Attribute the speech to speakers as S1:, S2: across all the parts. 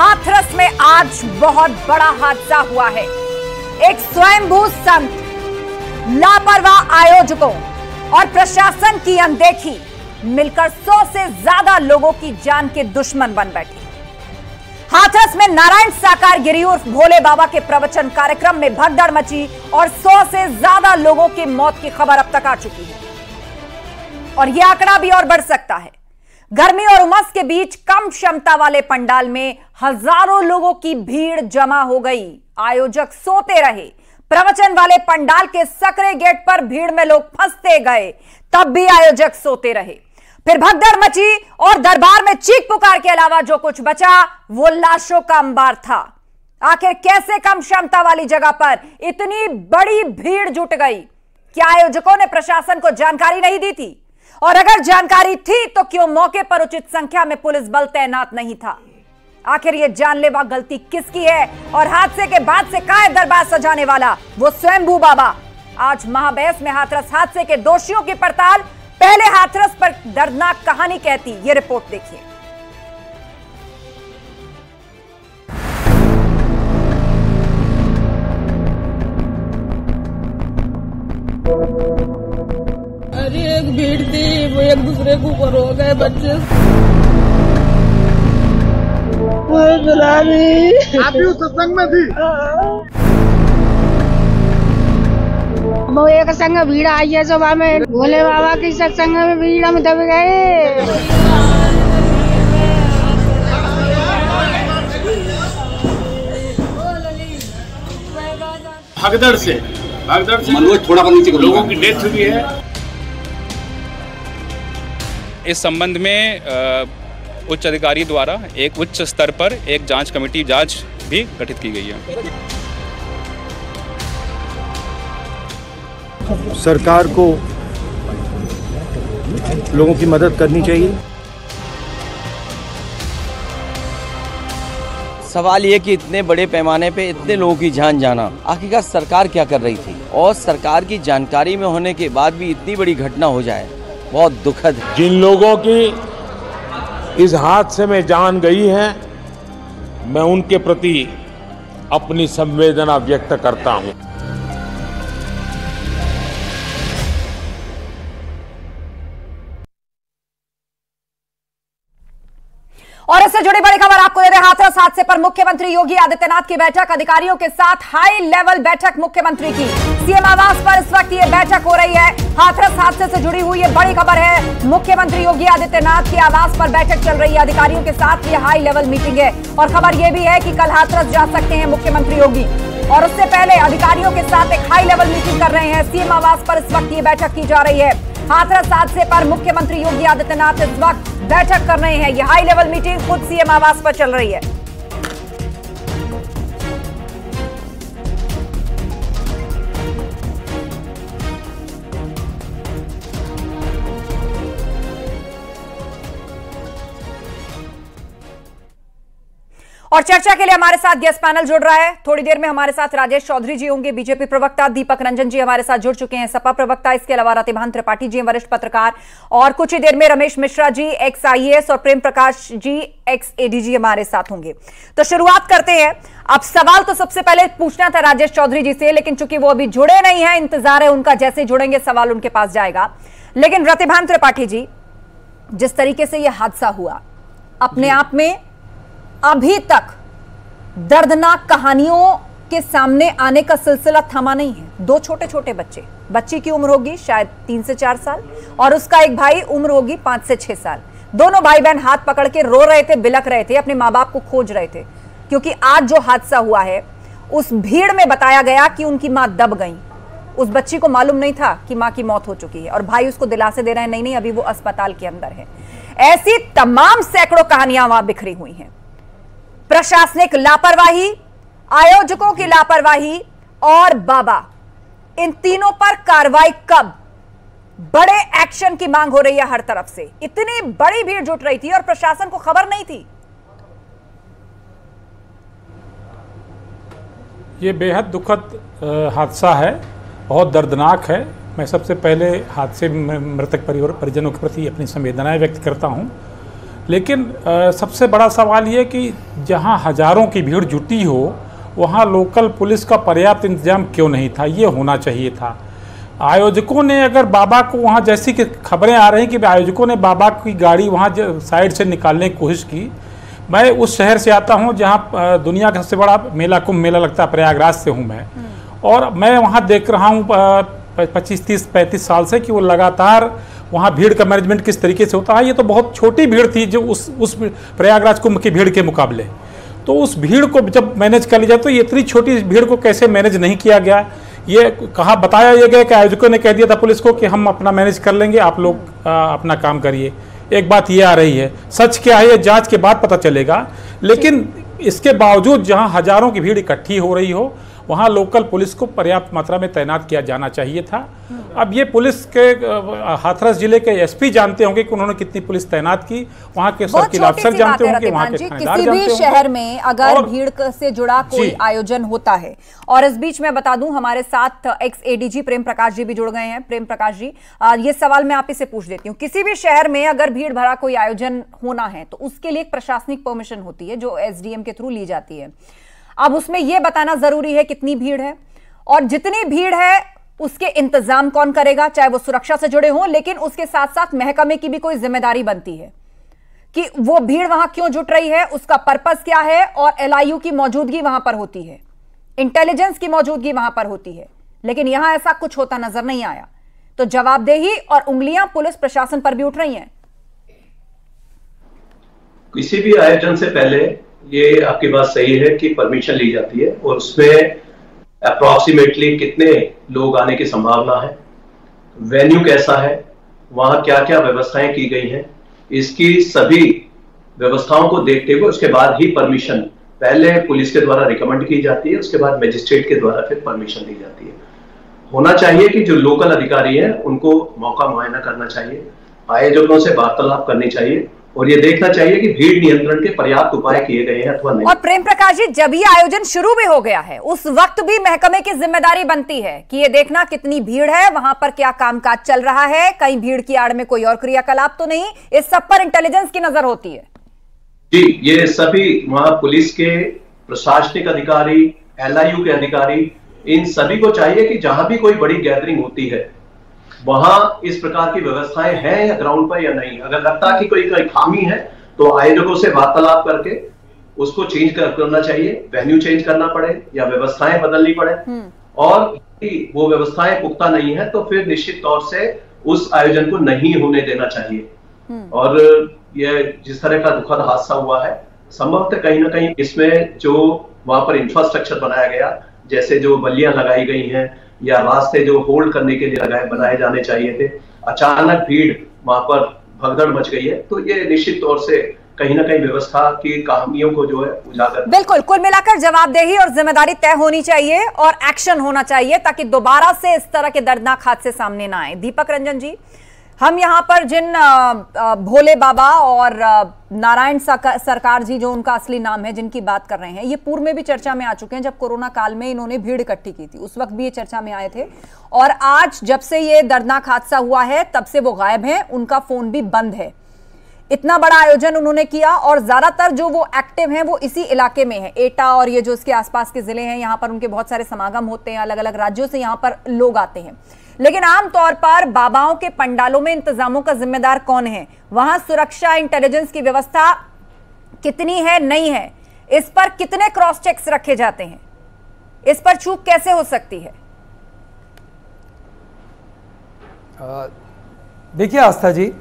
S1: हाथरस में आज बहुत बड़ा हादसा हुआ है। एक स्वयंभू संत, लापरवाह आयोजकों और प्रशासन की अनदेखी मिलकर 100 से ज्यादा लोगों की जान के दुश्मन बन बैठी। हाथरस में नारायण साकार गिरी उर्फ भोले बाबा के प्रवचन कार्यक्रम में भगदड़ मची और 100 से ज्यादा लोगों की मौत की खबर अब तक आ चुकी है और यह आंकड़ा भी और बढ़ सकता है। गर्मी और उमस के बीच कम क्षमता वाले पंडाल में हजारों लोगों की भीड़ जमा हो गई। आयोजक सोते रहे। प्रवचन वाले पंडाल के सकरे गेट पर भीड़ में लोग फंसते गए, तब भी आयोजक सोते रहे। फिर भगदड़ मची और दरबार में चीख पुकार के अलावा जो कुछ बचा वो लाशों का अंबार था। आखिर कैसे कम क्षमता वाली जगह पर इतनी बड़ी भीड़ जुट गई? क्या आयोजकों ने प्रशासन को जानकारी नहीं दी थी? और अगर जानकारी थी तो क्यों मौके पर उचित संख्या में पुलिस बल तैनात नहीं था? आखिर ये जानलेवा गलती किसकी है? और हादसे के बाद से कहां है दरबार सजाने वाला वो स्वयंभू बाबा? आज महाबहस में हाथरस हादसे के दोषियों की पड़ताल। पहले हाथरस पर दर्दनाक कहानी कहती ये रिपोर्ट देखिए।
S2: अरे एक भीड़ थी, वो एक दूसरे के ऊपर हो गए बच्चे।
S3: आप भी उस सत्संग में थी?
S4: वो एक संग भीड़ आई है सुबह में, भोले बाबा की सत्संग में भीड़ हम दब गए।
S3: भगदड़ से
S5: मनोज थोड़ा नीचे
S3: लोगों की डेथ हुई है।
S6: इस संबंध में उच्च अधिकारी द्वारा एक उच्च स्तर पर एक जांच कमेटी भी गठित की गई है।
S7: सरकार को लोगों की मदद करनी चाहिए।
S5: सवाल ये कि इतने बड़े पैमाने पे इतने लोगों की जान जाना आखिरकार सरकार क्या कर रही थी, और सरकार की जानकारी में होने के बाद भी इतनी बड़ी घटना हो जाए, बहुत दुखद है।
S8: जिन लोगों की इस हादसे में जान गई है, मैं उनके प्रति अपनी संवेदना व्यक्त करता हूं।
S1: और इससे जुड़ी बड़ी खबर आपको दे रहे हैं। हाथरस हादसे पर मुख्यमंत्री योगी आदित्यनाथ की बैठक, अधिकारियों के साथ हाई लेवल बैठक मुख्यमंत्री की। सीएम आवास पर इस वक्त ये बैठक हो रही है। हाथरस हादसे से जुड़ी हुई ये बड़ी खबर है। मुख्यमंत्री योगी आदित्यनाथ के आवास पर बैठक चल रही है, अधिकारियों के साथ ये हाई लेवल मीटिंग है। और खबर यह भी है कि कल हाथरस जा सकते हैं मुख्यमंत्री योगी, और उससे पहले अधिकारियों के साथ एक हाई लेवल मीटिंग कर रहे हैं। सीएम आवास पर इस वक्त ये बैठक की जा रही है। हाथरस हादसे पर मुख्यमंत्री योगी आदित्यनाथ इस वक्त बैठक कर रहे हैं। यह हाई लेवल मीटिंग खुद सीएम आवास पर चल रही है। और चर्चा के लिए हमारे साथ गेस्ट पैनल जुड़ रहा है। थोड़ी देर में हमारे साथ राजेश चौधरी जी होंगे, बीजेपी प्रवक्ता। दीपक रंजन जी हमारे साथ जुड़ चुके हैं, सपा प्रवक्ता। इसके अलावा रतिभान त्रिपाठी जी वरिष्ठ पत्रकार, और कुछ ही देर में रमेश मिश्रा जी एक्स IAS और प्रेम प्रकाश जी एक्स ADG हमारे साथ होंगे। तो शुरुआत करते हैं। अब सवाल तो सबसे पहले पूछना था राजेश चौधरी जी से, लेकिन चूंकि वो अभी जुड़े नहीं है, इंतजार है उनका, जैसे जुड़ेंगे सवाल उनके पास जाएगा। लेकिन रतिभान त्रिपाठी जी, जिस तरीके से यह हादसा हुआ, अपने आप में अभी तक दर्दनाक कहानियों के सामने आने का सिलसिला थमा नहीं है। दो छोटे छोटे बच्चे, बच्ची की उम्र होगी शायद 3 से 4 साल, और उसका एक भाई उम्र होगी 5 से 6 साल। दोनों भाई बहन हाथ पकड़ के रो रहे थे, बिलख रहे थे, अपने माँ बाप को खोज रहे थे, क्योंकि आज जो हादसा हुआ है उस भीड़ में बताया गया कि उनकी माँ दब गई। उस बच्ची को मालूम नहीं था कि माँ की मौत हो चुकी है, और भाई उसको दिलासे दे रहे हैं, नहीं नहीं अभी वो अस्पताल के अंदर है। ऐसी तमाम सैकड़ों कहानियां वहां बिखरी हुई हैं। प्रशासनिक लापरवाही, आयोजकों की लापरवाही और बाबा, इन तीनों पर कार्रवाई कब? बड़े एक्शन की मांग हो रही है हर तरफ से। इतनी बड़ी भीड़ जुट रही थी और प्रशासन को खबर नहीं थी।
S8: ये बेहद दुखद हादसा है, बहुत दर्दनाक है। मैं सबसे पहले हादसे में मृतक परिजनों के प्रति अपनी संवेदनाएं व्यक्त करता हूं।
S9: लेकिन सबसे बड़ा सवाल ये कि जहां हजारों की भीड़ जुटी हो वहां लोकल पुलिस का पर्याप्त इंतजाम क्यों नहीं था, ये होना चाहिए था। आयोजकों ने अगर बाबा को वहां, जैसी कि खबरें आ रही कि आयोजकों ने बाबा की गाड़ी वहां साइड से निकालने की कोशिश की। मैं उस शहर से आता हूं जहां दुनिया का सबसे बड़ा मेला कुंभ मेला लगता है, प्रयागराज से हूं मैं, और मैं वहां देख रहा हूं 25, 30, 35 साल से कि वो लगातार वहाँ भीड़ का मैनेजमेंट किस तरीके से होता है। ये तो बहुत छोटी भीड़ थी जो उस प्रयागराज कुंभ की भीड़ के मुकाबले, तो उस भीड़ को जब मैनेज कर लिया तो ये इतनी छोटी भीड़ को कैसे मैनेज नहीं किया गया, ये बताया ये गया कि आयोजकों ने कह दिया था पुलिस को कि हम अपना मैनेज कर लेंगे, आप लोग अपना काम करिए। एक बात ये आ रही है, सच क्या है ये जांच के बाद पता चलेगा, लेकिन इसके बावजूद जहां हजारों की भीड़ इकट्ठी हो रही हो वहां लोकल पुलिस को पर्याप्त मात्रा में तैनात किया जाना चाहिए था। अब ये पुलिस के हाथरस जिले के एसपी जानते होंगे कि उन्होंने कितनी पुलिस तैनात की, वहां के सर्किल अफसर जानते होंगे, वहां के थानेदार जानते होंगे।
S1: किसी भी शहर में अगर भीड़ से जुड़ा कोई आयोजन होता है, और इस बीच में बता दूं हमारे साथ एक्स एडीजी प्रेम प्रकाश जी भी जुड़ गए हैं। प्रेम प्रकाश जी, ये सवाल मैं आप ही से पूछ देती हूँ, किसी भी शहर में अगर भीड़ भरा कोई आयोजन होना है तो उसके लिए एक प्रशासनिक परमिशन होती है जो एसडीएम के थ्रू ली जाती है। अब उसमें यह बताना जरूरी है कितनी भीड़ है, और जितनी भीड़ है उसके इंतजाम कौन करेगा, चाहे वो सुरक्षा से जुड़े हों, लेकिन उसके साथ साथ महकमे की भी कोई जिम्मेदारी बनती है कि वो भीड़ वहां क्यों जुट रही है, उसका पर्पस क्या है, और एलआईयू की मौजूदगी वहां पर होती है, इंटेलिजेंस की मौजूदगी वहां पर होती है। लेकिन यहां ऐसा कुछ होता नजर नहीं आया, तो जवाबदेही और उंगलियां पुलिस प्रशासन पर भी उठ रही हैं।
S10: किसी भी आयोजन से पहले ये आपकी बात सही है कि परमिशन ली जाती है, और उसमें अप्रॉक्सीमेटली कितने लोग आने की संभावना है, वेन्यू कैसा है, वहां क्या क्या व्यवस्थाएं की गई हैं, इसकी सभी व्यवस्थाओं को देखते हुए उसके बाद ही परमिशन पहले पुलिस के द्वारा रिकमेंड की जाती है, उसके बाद मजिस्ट्रेट के द्वारा फिर परमिशन दी जाती है। होना चाहिए कि जो लोकल अधिकारी हैं उनको मौका मुआयना करना चाहिए, आयोजकों से वार्तालाप करनी चाहिए, और ये देखना चाहिए कि भीड़ नियंत्रण के पर्याप्त उपाय किए गए हैं अथवा नहीं।
S1: और प्रेम प्रकाश जी, जब ये आयोजन शुरू भी हो गया है उस वक्त भी महकमे की जिम्मेदारी बनती है कि ये देखना कितनी भीड़ है, वहां पर क्या कामकाज चल रहा है, कहीं भीड़ की आड़ में कोई और क्रियाकलाप तो नहीं, इस सब पर इंटेलिजेंस की नजर होती है।
S10: जी, ये सभी वहां पुलिस के प्रशासनिक अधिकारी, एलआईयू के अधिकारी, इन सभी को चाहिए कि जहां भी कोई बड़ी गैदरिंग होती है वहां इस प्रकार की व्यवस्थाएं हैं या ग्राउंड पर या नहीं। अगर लगता है कि कोई खामी है तो आयोजकों से वार्तालाप करके उसको चेंज करना चाहिए, वेन्यू चेंज करना पड़े या व्यवस्थाएं बदलनी पड़े, और वो व्यवस्थाएं पुख्ता नहीं है तो फिर निश्चित तौर से उस आयोजन को नहीं होने देना चाहिए। और ये जिस तरह का दुखद हादसा हुआ है, संभवतः कहीं ना कहीं इसमें जो वहां पर इंफ्रास्ट्रक्चर बनाया गया, जैसे जो बल्लियां लगाई गई हैं या रास्ते जो होल्ड करने के लिए बनाए जाने चाहिए थे, अचानक भीड़ वहां पर भगदड़ मच गई है, तो ये निश्चित तौर से कहीं ना कहीं व्यवस्था की कहानियों को जो है उजागर।
S1: बिल्कुल, कुल मिलाकर जवाबदेही और जिम्मेदारी तय होनी चाहिए और एक्शन होना चाहिए ताकि दोबारा से इस तरह के दर्दनाक हादसे सामने ना आए। दीपक रंजन जी, हम यहाँ पर जिन भोले बाबा और नारायण सरकार जी, जो उनका असली नाम है, जिनकी बात कर रहे हैं, ये पूर्व में भी चर्चा में आ चुके हैं। जब कोरोना काल में इन्होंने भीड़ इकट्ठी की थी उस वक्त भी ये चर्चा में आए थे, और आज जब से ये दर्दनाक हादसा हुआ है तब से वो गायब हैं, उनका फोन भी बंद है। इतना बड़ा आयोजन उन्होंने किया और ज्यादातर जो वो एक्टिव हैं वो इसी इलाके में है, एटा और ये जो इसके आसपास के जिले हैं, यहाँ पर उनके बहुत सारे समागम होते हैं, अलग अलग राज्यों से यहाँ पर लोग आते हैं। लेकिन आमतौर पर बाबाओं के पंडालों में इंतजामों का जिम्मेदार कौन है, वहां सुरक्षा इंटेलिजेंस की व्यवस्था कितनी है, नहीं है, इस पर कितने क्रॉस चेक्स रखे जाते हैं, इस पर चूक कैसे हो सकती है?
S11: देखिए आस्था जी,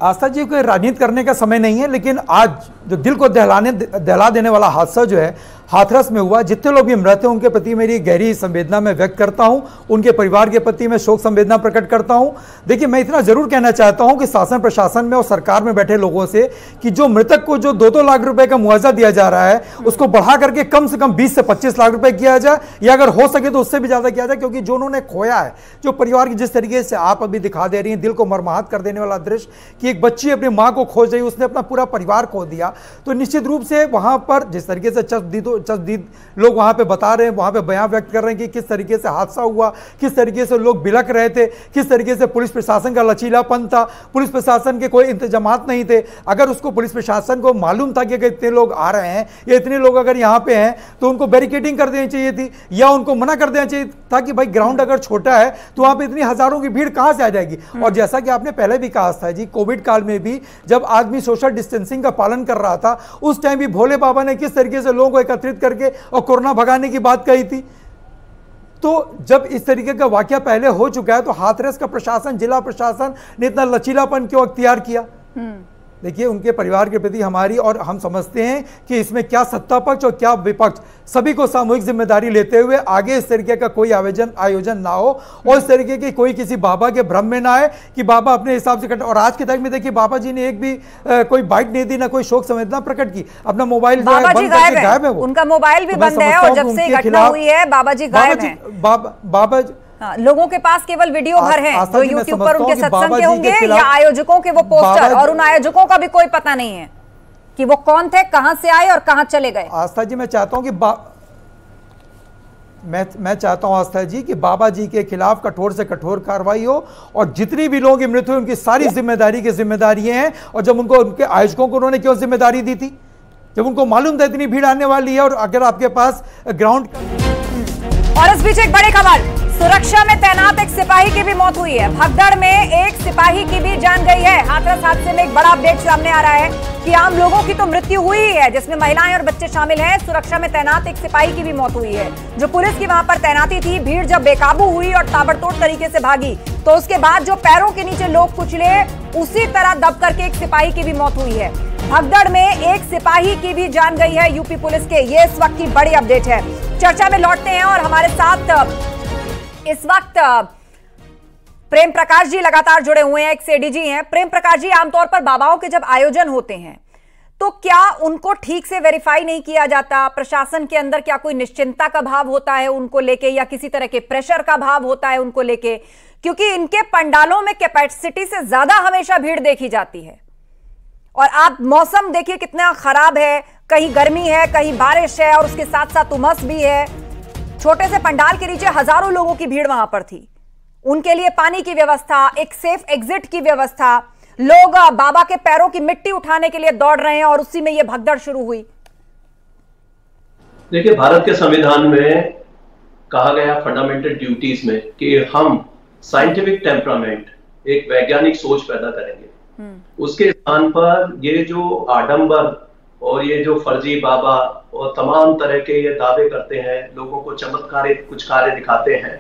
S11: आस्था जी कोई राजनीति करने का समय नहीं है, लेकिन आज जो दिल को दहला देने वाला हादसा जो है हाथरस में हुआ, जितने लोग भी मृत हैं उनके प्रति मेरी गहरी संवेदना मैं व्यक्त करता हूं, उनके परिवार के प्रति मैं शोक संवेदना प्रकट करता हूं। देखिए, मैं इतना जरूर कहना चाहता हूं कि शासन प्रशासन में और सरकार में बैठे लोगों से कि जो मृतक को जो 2-2 लाख रुपए का मुआवजा दिया जा रहा है उसको बढ़ा करके कम से कम 20 से 25 लाख रुपए किया जाए, या अगर हो सके तो उससे भी ज्यादा किया जाए, क्योंकि जो उन्होंने खोया है, जो परिवार की जिस तरीके से आप अभी दिखा दे रही हैं, दिल को मर्माहत कर देने वाला दृश्य कि एक बच्ची अपनी मां को खोज रही, उसने अपना पूरा परिवार खो दिया, तो निश्चित रूप से वहां पर जिस तरीके से चस्पदीद लोग वहां पे बता रहे हैं, वहां पे बयान व्यक्त कर रहे हैं कि किस तरीके से हादसा हुआ, किस तरीके से लोग बिलक रहे थे, किस तरीके से पुलिस प्रशासन का लचीलापन था, पुलिस प्रशासन के कोई इंतजामात नहीं थे। अगर उसको पुलिस प्रशासन को मालूम था कि अगर इतने लोग आ रहे हैं या इतने लोग अगर यहाँ पे हैं तो उनको बैरिकेडिंग कर देनी चाहिए थी या उनको मना कर देना चाहिए था कि भाई ग्राउंड अगर छोटा है तो वहां पे इतनी हजारों की भीड़ कहां से आ जाएगी। और जैसा कि आपने पहले भी कहा था जी, कोविड काल में भी जब आदमी सोशल डिस्टेंसिंग का पालन कर रहा था उस टाइम भी भोले बाबा ने किस तरीके से लोगों को एकत्रित करके और कोरोना भगाने की बात कही थी। तो जब इस तरीके का वाकया पहले हो चुका है तो हाथरस का प्रशासन, जिला प्रशासन ने इतना लचीलापन क्यों अख्तियार किया? देखिए, उनके परिवार के प्रति हमारी, और हम समझते हैं कि इसमें क्या सत्ता पक्ष और क्या विपक्ष, सभी को सामूहिक जिम्मेदारी लेते हुए आगे इस तरीके का कोई आयोजन ना हो और इस तरीके की कोई किसी बाबा के भ्रम में ना आए कि बाबा अपने हिसाब से और आज के तक में देखिए बाबा जी ने एक भी कोई बाइट नहीं दी, ना कोई शोक संवेदना प्रकट की। अपना मोबाइल बंद करके गायब है,
S1: उनका मोबाइल भी बंद है और जब से घटना हुई है बाबा जी गायब हैं।
S11: बाबा
S1: लोगों के पास केवल वीडियो भर हैं जो यूट्यूब पर उनके सत्संग के होंगे या आयोजकों के वो पोस्टर, और उन आयोजकों का भी कोई पता नहीं है कि वो कौन थे, कहां से आए और कहां चले गए।
S11: आस्था जी, मैं चाहता हूं कि मैं चाहता हूं आस्था जी कि बाबा जी के खिलाफ कठोर से कठोर कार्रवाई हो और जितनी भी लोगों की मृत्यु हुई उनकी सारी जिम्मेदारी हैं। और जब उनको उनके आयोजकों को उन्होंने क्यों जिम्मेदारी दी थी जब उनको मालूम था इतनी भीड़ आने वाली है? और अगर आपके पास ग्राउंड।
S1: और इस बीच एक बड़ी खबर, सुरक्षा में तैनात एक सिपाही की भी मौत हुई है। भगदड़ में एक सिपाही की भी जान गई है। हाथरस हादसे में एक बड़ा अपडेट सामने आ रहा है कि आम लोगों की तो मृत्यु हुई है जिसमें महिलाएं और बच्चे शामिल हैं। सुरक्षा में तैनात एक सिपाही की भी मौत हुई है। जो पुलिस की वहां पर तैनाती थी, भीड़ जब बेकाबू हुई और ताबड़तोड़ तरीके से भागी तो उसके बाद जो पैरों के नीचे लोग कुचले उसी तरह दब करके एक सिपाही की भी मौत हुई है। भगदड़ में एक सिपाही की भी जान गई है यूपी पुलिस के। ये इस वक्त की बड़ी अपडेट है। चर्चा में लौटते हैं और हमारे साथ इस वक्त प्रेम प्रकाश जी लगातार जुड़े हुए हैं, एक एडीजी हैं। प्रेम प्रकाश जी, आमतौर पर बाबाओं के जब आयोजन होते हैं तो क्या उनको ठीक से वेरीफाई नहीं किया जाता? प्रशासन के अंदर क्या कोई निश्चिंतता का भाव होता है उनको लेके या किसी तरह के प्रेशर का भाव होता है उनको लेके? क्योंकि इनके पंडालों में कैपेसिटी से ज्यादा हमेशा भीड़ देखी जाती है। और आप मौसम देखिए कितना खराब है, कहीं गर्मी है, कहीं बारिश है और उसके साथ साथ उमस भी है। छोटे से पंडाल के नीचे हजारों लोगों की भीड़ वहां पर थी। उनके लिए पानी की व्यवस्था, एक सेफ एग्जिट की व्यवस्था, लोग बाबा के पैरों की मिट्टी उठाने के लिए दौड़ रहे हैं और उसी में यह भगदड़ शुरू हुई।
S10: देखिए, भारत के संविधान में कहा गया फंडामेंटल ड्यूटीज में कि हम साइंटिफिक टेम्परामेंट, एक वैज्ञानिक सोच पैदा करेंगे। उसके स्थान पर ये जो आडंबर और ये जो फर्जी बाबा और तमाम तरह के ये दावे करते हैं, लोगों को चमत्कारिक कुछ कार्य दिखाते हैं,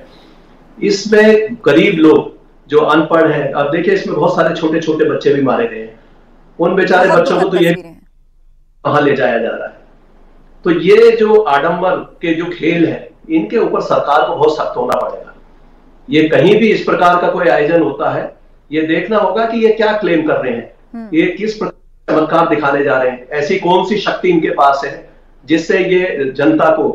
S10: इसमें गरीब लोग जो अनपढ़ हैं, अब देखिए इसमें बहुत सारे छोटे छोटे बच्चे भी मारे गए हैं। उन बेचारे बच्चों को तो ये कहां ले जाया जा रहा है। तो ये जो आडंबर के जो खेल है, इनके ऊपर सरकार को बहुत सख्त होना पड़ेगा। ये कहीं भी इस प्रकार का कोई आयोजन होता है, ये देखना होगा कि ये क्या क्लेम कर रहे हैं, ये किस प्रकार चमत्कार दिखाने जा रहे हैं, ऐसी कौन सी शक्ति इनके पास है जिससे ये जनता को,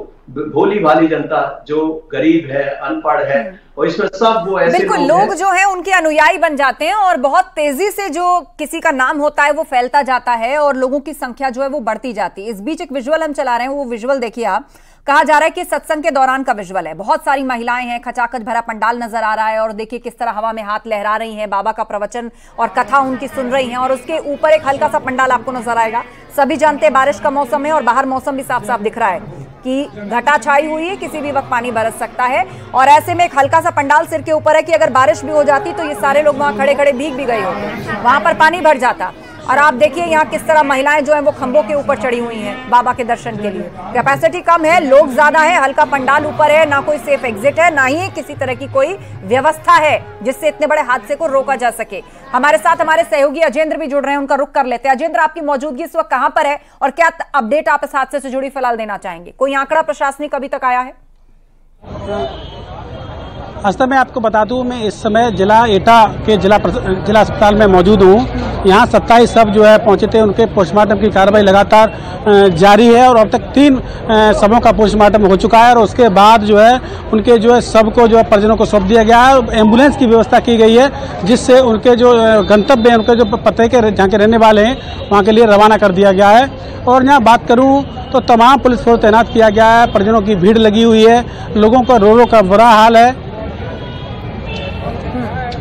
S10: भोली भाली जनता जो गरीब है, अनपढ़ है, और इसमें सब वो ऐसे
S1: बिल्कुल लोग जो हैं उनके अनुयायी बन जाते हैं और बहुत तेजी से जो किसी का नाम होता है वो फैलता जाता है और लोगों की संख्या जो है वो बढ़ती जाती है। इस बीच एक विजुअल हम चला रहे हैं, वो विजुअल देखिए आप। कहा जा रहा है कि सत्संग के दौरान का विजुअल है, बहुत सारी महिलाएं हैं, खचाखच भरा पंडाल नजर आ रहा है और देखिए किस तरह हवा में हाथ लहरा रही हैं, बाबा का प्रवचन और कथा उनकी सुन रही हैं और उसके ऊपर एक हल्का सा पंडाल आपको नजर आएगा। सभी जानते हैं बारिश का मौसम है और बाहर मौसम भी साफ साफ दिख रहा है कि घटा छाई हुई है, किसी भी वक्त पानी बरस सकता है और ऐसे में एक हल्का सा पंडाल सिर के ऊपर है कि अगर बारिश भी हो जाती तो ये सारे लोग वहां खड़े खड़े भीग भी गए होते, वहां पर पानी भर जाता। और आप देखिए यहाँ किस तरह महिलाएं जो हैं वो खंभों के ऊपर चढ़ी हुई हैं बाबा के दर्शन के लिए। कैपेसिटी कम है, लोग ज्यादा है, हल्का पंडाल ऊपर है, ना कोई सेफ एग्जिट है, ना ही किसी तरह की कोई व्यवस्था है जिससे इतने बड़े हादसे को रोका जा सके। हमारे साथ हमारे सहयोगी अजेंद्र भी जुड़ रहे हैं, उनका रुख कर लेते हैं। अजेंद्र, आपकी मौजूदगी इस वक्त कहां पर है और क्या अपडेट आप इस हादसे से जुड़ी फिलहाल देना चाहेंगे? कोई आंकड़ा प्रशासनिक अभी तक आया है?
S12: आस्था, मैं आपको बता दूं, मैं इस समय जिला एटा के जिला अस्पताल में मौजूद हूं यहाँ 27 शव जो है पहुँचे थे, उनके पोस्टमार्टम की कार्रवाई लगातार जारी है और अब तक 3 शवों का पोस्टमार्टम हो चुका है और उसके बाद जो है उनके जो है शव को जो है परिजनों को सौंप दिया गया है और एम्बुलेंस की व्यवस्था की गई है, जिससे उनके जो गंतव्य है, उनके जो पते के जहाँ के रहने वाले हैं वहाँ के लिए रवाना कर दिया गया है। और यहाँ बात करूँ तो तमाम पुलिस फोर्स तैनात किया गया है, परिजनों की भीड़ लगी हुई है, लोगों का रो का बुरा हाल है।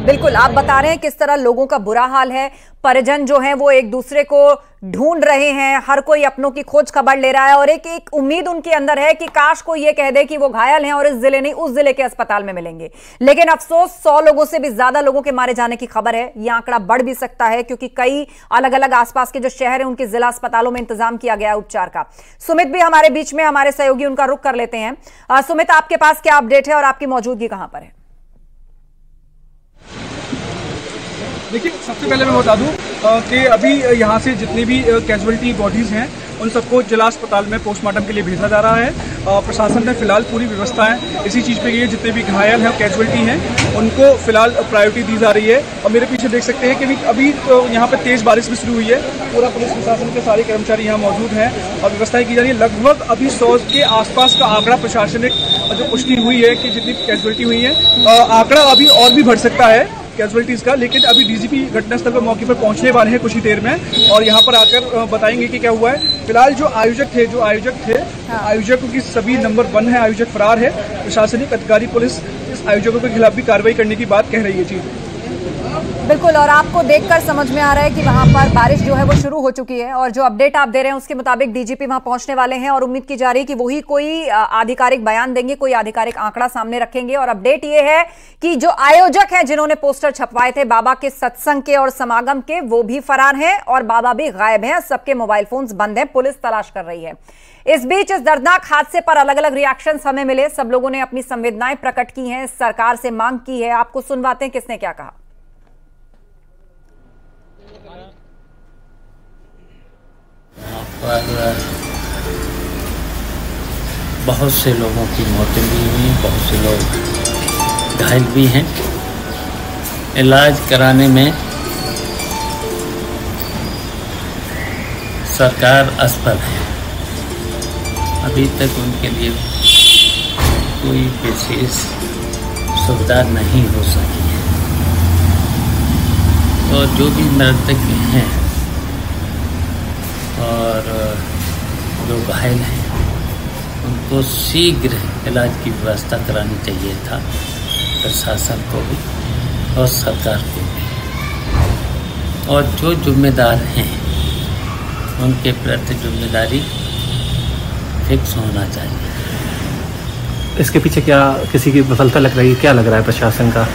S1: बिल्कुल, आप बता रहे हैं किस तरह लोगों का बुरा हाल है। परिजन जो हैं वो एक दूसरे को ढूंढ रहे हैं, हर कोई अपनों की खोज खबर ले रहा है और एक उम्मीद उनके अंदर है कि काश कोई ये कह दे कि वो घायल हैं और इस जिले नहीं उस जिले के अस्पताल में मिलेंगे। लेकिन अफसोस 100 लोगों से भी ज्यादा लोगों के मारे जाने की खबर है। यह आंकड़ा बढ़ भी सकता है क्योंकि कई अलग अलग आसपास के जो शहर हैं उनके जिला अस्पतालों में इंतजाम किया गया है उपचार का। सुमित भी हमारे बीच में, हमारे सहयोगी, उनका रुख कर लेते हैं। सुमित, आपके पास क्या अपडेट है और आपकी मौजूदगी कहां पर है?
S13: देखिए, सबसे पहले मैं बता दूं कि अभी यहाँ से जितनी भी कैजुअलिटी बॉडीज़ हैं उन सबको जिला अस्पताल में पोस्टमार्टम के लिए भेजा जा रहा है। प्रशासन ने फिलहाल पूरी व्यवस्थाएं इसी चीज़ पे की है। जितने भी घायल हैं, कैजुअलिटी हैं, उनको फिलहाल प्रायोरिटी दी जा रही है। और मेरे पीछे देख सकते हैं कि अभी तो यहाँ पे तेज़ बारिश भी शुरू हुई है। पूरा पुलिस प्रशासन के सारे कर्मचारी यहाँ मौजूद हैं और व्यवस्थाएं की जा रही है। लगभग अभी 100 के आसपास का आंकड़ा प्रशासनिक जो पुष्टि हुई है कि जितनी कैजुअलिटी हुई है, आंकड़ा अभी और भी बढ़ सकता है कैजुअलिटीज़ का। लेकिन अभी डीजीपी घटनास्थल पर मौके पर पहुंचने वाले हैं कुछ ही देर में और यहाँ पर आकर बताएंगे कि क्या हुआ है। फिलहाल जो आयोजक थे आयोजकों की सभी नंबर 1 है, आयोजक फरार है। प्रशासनिक अधिकारी पुलिस इस आयोजकों के खिलाफ भी कार्रवाई करने की बात कह रही है। जी
S1: बिल्कुल, और आपको देखकर समझ में आ रहा है कि वहां पर बारिश जो है वो शुरू हो चुकी है और जो अपडेट आप दे रहे हैं उसके मुताबिक डीजीपी वहां पहुंचने वाले हैं और उम्मीद की जा रही है कि वही कोई आधिकारिक बयान देंगे, कोई आधिकारिक आंकड़ा सामने रखेंगे। और अपडेट ये है कि जो आयोजक हैं जिन्होंने पोस्टर छपवाए थे बाबा के सत्संग के और समागम के, वो भी फरार हैं और बाबा भी गायब हैं। सबके मोबाइल फोन्स बंद हैं, पुलिस तलाश कर रही है। इस बीच इस दर्दनाक हादसे पर अलग अलग रिएक्शंस हमें मिले। सब लोगों ने अपनी संवेदनाएं प्रकट की हैं, सरकार से मांग की है। आपको सुनवाते हैं किसने क्या कहा।
S14: पर बहुत से लोगों की मौतें भी हुई, बहुत से लोग घायल भी हैं। इलाज कराने में सरकार असफल है। अभी तक उनके लिए कोई विशेष सुविधा नहीं हो सकी है। और जो भी मृतक हैं और जो घायल हैं उनको शीघ्र इलाज की व्यवस्था करानी चाहिए था, प्रशासन को भी और सरकार को भी। और जो जिम्मेदार हैं उनके प्रति जिम्मेदारी फिक्स होना चाहिए।
S15: इसके पीछे क्या किसी की विफलता लग रही है? क्या लग रहा है प्रशासन का?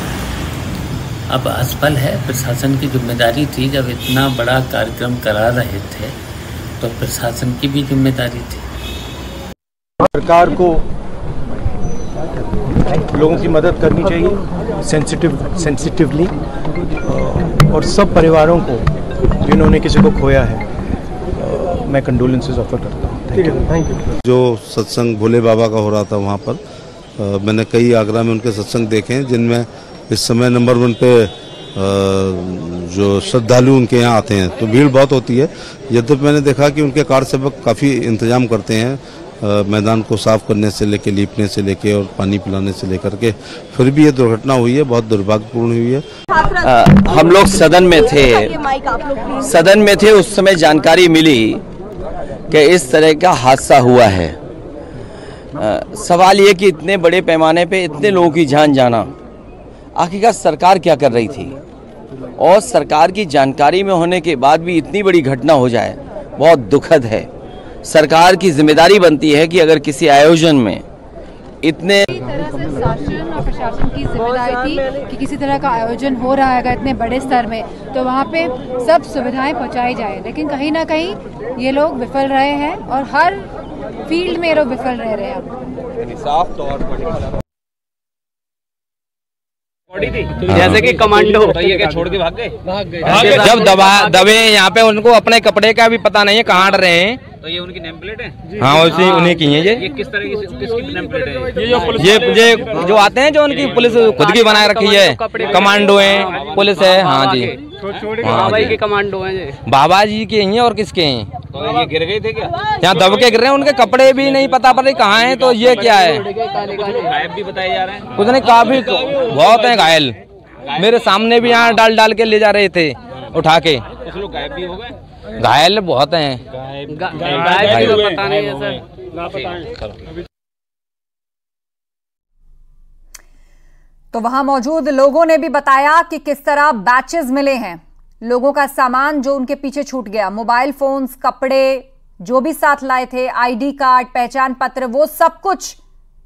S14: अब असफल है। प्रशासन की जिम्मेदारी थी, जब इतना बड़ा कार्यक्रम करा रहे थे तो प्रशासन की भी जिम्मेदारी थी।
S7: सरकार को लोगों की मदद करनी चाहिए सेंसिटिवली और सब परिवारों को जिन्होंने किसी को खोया है मैं कंडोलेंसेस ऑफर करता हूँ। Thank you.
S16: जो सत्संग भोले बाबा का हो रहा था वहाँ पर मैंने कई आगरा में उनके सत्संग देखे हैं, जिनमें इस समय नंबर 1 पे जो श्रद्धालु उनके यहाँ आते हैं तो भीड़ बहुत होती है। यद्यपि मैंने देखा कि उनके कार सेवक काफ़ी इंतजाम करते हैं, मैदान को साफ करने से लेके, लीपने से लेके और पानी पिलाने से लेकर के। फिर भी ये दुर्घटना हुई है, बहुत दुर्भाग्यपूर्ण हुई है।
S5: हम लोग सदन में थे, उस समय जानकारी मिली कि इस तरह का हादसा हुआ है। सवाल ये कि इतने बड़े पैमाने पे इतने लोगों की जान जाना, आखिरकार सरकार क्या कर रही थी? और सरकार की जानकारी में होने के बाद भी इतनी बड़ी घटना हो जाए, बहुत दुखद है। सरकार की जिम्मेदारी बनती है कि अगर किसी आयोजन में इतने
S17: तरह से शासन और प्रशासन की जिम्मेदारी थी कि किसी तरह का आयोजन हो रहा है अगर इतने बड़े स्तर में, तो वहाँ पे सब सुविधाएं पहुँचाई जाए। लेकिन कहीं ना कहीं ये लोग विफल रहे हैं और हर फील्ड में ये लोग विफल रह रहे हैं।
S5: साफ तौर पर
S18: जैसे कि कमांडो
S19: ये छोड़ के भाग गए। जब दबे यहाँ पे उनको अपने कपड़े का भी पता नहीं है कहाँ रहे हैं,
S18: तो ये उनकी नेम प्लेट है?
S19: हाँ वैसे उन्हीं की है
S18: ये किस तरह की किसकी नेम प्लेट है?
S19: ये जो आते हैं जो उनकी पुलिस खुद की बनाए रखी है, कमांडो है, पुलिस है। हाँ जी,
S18: बाबा जी के कमांडो हैं ये?
S19: बाबा जी के हैं और किसके हैं?
S18: तो ये गिर गए थे क्या?
S19: यहाँ दब के गिर रहे हैं, उनके कपड़े भी नहीं पता पड़ रही कहाँ हैं। तो ये क्या है?
S18: गायब भी बताए जा रहे हैं।
S19: कुछ नहीं, काफी बहुत है घायल, मेरे सामने भी यहाँ डाल के ले जा रहे थे उठा के।
S18: कुछ लोग गायब भी हो गए?
S19: घायल बहुत हैं।
S18: गायब तो पता नहीं है सर।
S1: तो वहां मौजूद लोगों ने भी बताया कि किस तरह बैचेस मिले हैं, लोगों का सामान जो उनके पीछे छूट गया, मोबाइल फोन्स, कपड़े, जो भी साथ लाए थे, आईडी कार्ड, पहचान पत्र, वो सब कुछ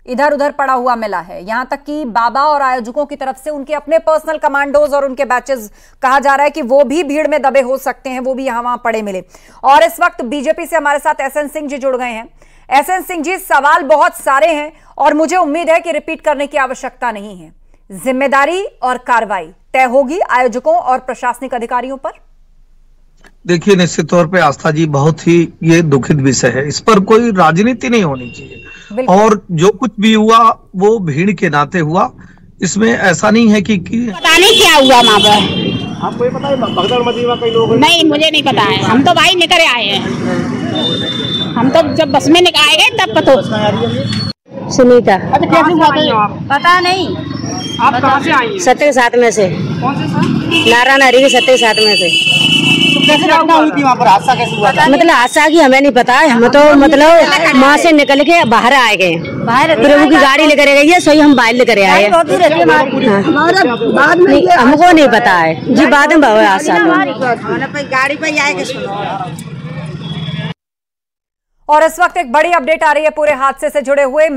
S1: इधर उधर पड़ा हुआ मिला है। यहां तक कि बाबा और आयोजकों की तरफ से उनके अपने पर्सनल कमांडोज और उनके बैचेस, कहा जा रहा है कि वो भी भीड़ में दबे हो सकते हैं, वो भी यहां वहां पड़े मिले। और इस वक्त बीजेपी से हमारे साथ एसएन सिंह जी जुड़ गए हैं। एसएन सिंह जी, सवाल बहुत सारे हैं और मुझे उम्मीद है कि रिपीट करने की आवश्यकता नहीं है। जिम्मेदारी और कार्रवाई तय होगी आयोजकों और प्रशासनिक अधिकारियों पर।
S20: देखिए, निश्चित तौर पे आस्था जी, बहुत ही ये दुखद विषय है, इस पर कोई राजनीति नहीं होनी चाहिए। और जो कुछ भी हुआ वो भीड़ के नाते हुआ, इसमें ऐसा नहीं है कि
S4: पता नहीं क्या हुआ वहाँ पर।
S3: आपको ये पता है भगदड़ मची वहाँ कई लोग?
S4: नहीं, मुझे नहीं पता है, हम तो भाई निकल आए हैं, हम तो जब बस में निकल गए तब पता। सुनीता।
S2: अच्छा, कैसे जाते हो आप?
S4: पता नहीं।
S2: आप कहाँ से आई हैं?
S4: 7 में से।
S2: कौन से साथ?
S4: नारायण हरी के 7 में से।
S2: तो कैसे घटना हुई थी वहाँ पर? हादसा कैसे हुआ था?
S4: मतलब हादसा की हमें नहीं पता है, हम तो मतलब वहाँ से निकल के बाहर आए गए, प्रभु की गाड़ी लेकर गई है, सही हम बाहर लेकर आए हैं। हमको नहीं पता है जी, बाद में हादसा गाड़ी पे आए।
S1: और इस वक्त एक बड़ी अपडेट आ रही है पूरे हादसे से जुड़े हुए।